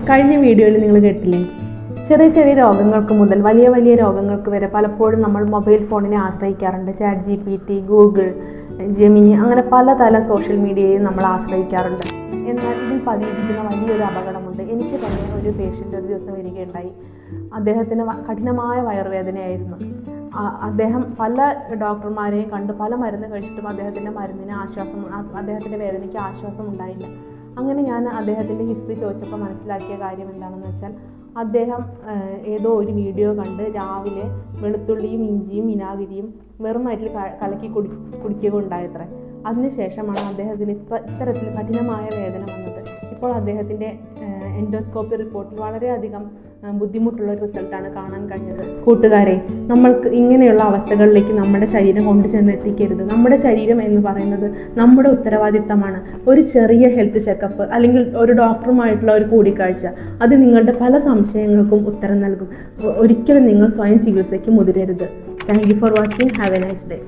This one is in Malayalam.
കഴിഞ്ഞ വീഡിയോയിൽ നിങ്ങൾ കേട്ടില്ലേ, ചെറിയ ചെറിയ രോഗങ്ങൾക്ക് മുതൽ വലിയ വലിയ രോഗങ്ങൾക്ക് വരെ പലപ്പോഴും നമ്മൾ മൊബൈൽ ഫോണിനെ ആശ്രയിക്കാറുണ്ട്. ChatGPT, ഗൂഗിൾ, ജെമിനി, അങ്ങനെ പലതരം സോഷ്യൽ മീഡിയയും നമ്മൾ ആശ്രയിക്കാറുണ്ട്. എന്നാൽ ഇതിൽ പതിയിരിക്കുന്ന വലിയൊരു അപകടമുണ്ട്. എനിക്ക് തന്നെ ഒരു പേഷ്യൻ്റ് ഒരു ദിവസം വരികയുണ്ടായി. അദ്ദേഹത്തിന് കഠിനമായ വയറുവേദനയായിരുന്നു. അദ്ദേഹം പല ഡോക്ടർമാരെയും കണ്ട് പല മരുന്ന് കഴിച്ചിട്ടും അദ്ദേഹത്തിൻ്റെ വേദനയ്ക്ക് ആശ്വാസം ഉണ്ടായില്ല. അങ്ങനെ ഞാൻ അദ്ദേഹത്തിൻ്റെ ഹിസ്റ്ററി ചോദിച്ചപ്പോൾ മനസ്സിലാക്കിയ കാര്യം എന്താണെന്ന് വെച്ചാൽ, അദ്ദേഹം ഏതോ ഒരു വീഡിയോ കണ്ട് രാവിലെ വെളുത്തുള്ളിയും ഇഞ്ചിയും വിനാഗിരിയും വെറും വയറ്റിൽ കലക്കി കുടിക്കുക ഉണ്ടായത്രേ. അതിനുശേഷമാണ് അദ്ദേഹത്തിന് ഇത്തരത്തിൽ കഠിനമായ വേദന വന്നത്. ഇപ്പോൾ അദ്ദേഹത്തിൻ്റെ എൻഡോസ്കോപ്പി റിപ്പോർട്ടിൽ വളരെയധികം ബുദ്ധിമുട്ടുള്ള ഒരു റിസൾട്ടാണ് കാണാൻ കഴിഞ്ഞത്. കൂട്ടുകാരെ, നമ്മൾക്ക് ഇങ്ങനെയുള്ള അവസ്ഥകളിലേക്ക് നമ്മുടെ ശരീരം കൊണ്ടുചെന്ന് എത്തിക്കരുത്. നമ്മുടെ ശരീരം എന്ന് പറയുന്നത് നമ്മുടെ ഉത്തരവാദിത്തമാണ്. ഒരു ചെറിയ ഹെൽത്ത് ചെക്കപ്പ് അല്ലെങ്കിൽ ഒരു ഡോക്ടറുമായിട്ടുള്ള ഒരു കൂടിക്കാഴ്ച, അത് നിങ്ങളുടെ പല സംശയങ്ങൾക്കും ഉത്തരം നൽകും. ഒരിക്കലും നിങ്ങൾ സ്വയം ചികിത്സയ്ക്ക് മുതിരരുത്. Thank you for watching. Have a nice day.